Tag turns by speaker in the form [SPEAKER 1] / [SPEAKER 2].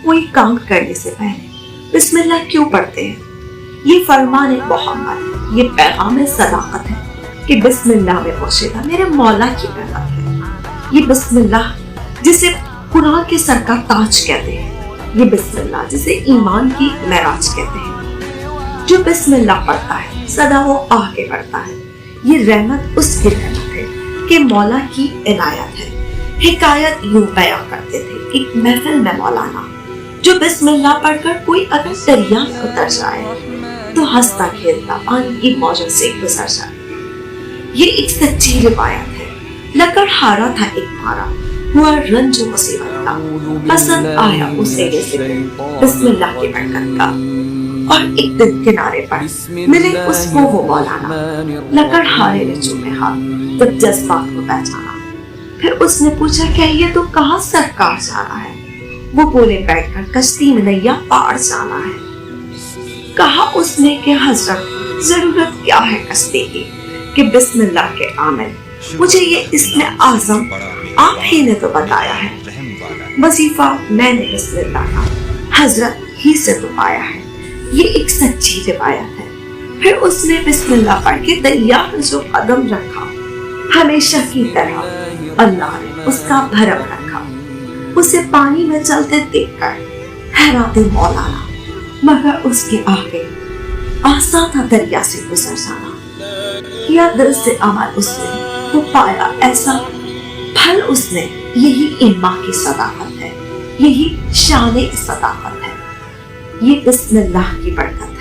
[SPEAKER 1] کوئی کام کرنے سے پہلے بسم اللہ کیوں پڑھتے ہیں؟ یہ فرمان محمد ہے، یہ پیغام صداقت ہے کہ بسم اللہ میں پہنچے گا میرے مولا کی رحمت ہے۔ یہ بسم اللہ جسے قرآن کے سر کا تاج کہتے ہیں، یہ بسم اللہ جسے ایمان کی معراج کہتے ہیں۔ جو بسم اللہ پڑھتا ہے سدا وہ آگے بڑھتا ہے۔ یہ رحمت اس کی رحمت ہے کہ مولا کی عنایت ہے۔ حکایت یوں بیان کرتے تھے ایک محفل میں مولانا، جو بسم اللہ پڑھ کر کوئی اگر دریا میں اتر جائے تو ہنستا کھیلتا پانی کی موجوں سے گزر جائے۔ یہ ایک سچی روایت ہے۔ لکڑ ہارا تھا ایک مارا، ہوا رنج و مصیبت کا، پسند آیا اسے یہ ذکر بسم اللہ کی برکت کا۔ اور ایک دن کنارے پر ملے اس کو وہ مولانا، لکڑ ہارے نے چومے ہاتھ تب جذبات کو پہچانا۔ پھر اس نے پوچھا کہ یہ تو کہاں سرکار جانا ہے؟ وہ بولے بیٹھ کر کشتی میں نیا پار جانا ہے۔ کہا اس نے کہ حضرت ضرورت کیا ہے کشتی کی کہ بسم اللہ کے عامل، مجھے یہ اسم اعظم آپ ہی نے تو بتایا ہے۔ وظیفہ میں نے بسم اللہ کا حضرت ہی سے تو پایا ہے۔ یہ ایک سچی روایت ہے۔ پھر اس نے بسم اللہ پڑھ کے دریا میں جو قدم رکھا، ہمیشہ کی طرح اللہ نے اس کا بھرم رکھا۔ اسے پانی میں چلتے دیکھ کر حیرات مولانا، مگر اس کے آگے آسان تھا دریا سے گزر جانا۔ کیا دل سے عمل اس نے تو پایا ایسا پھل اس نے۔ یہی علما کی صداقت ہے، یہی شان صداقت ہے، یہ بسم اللہ کی برکت ہے۔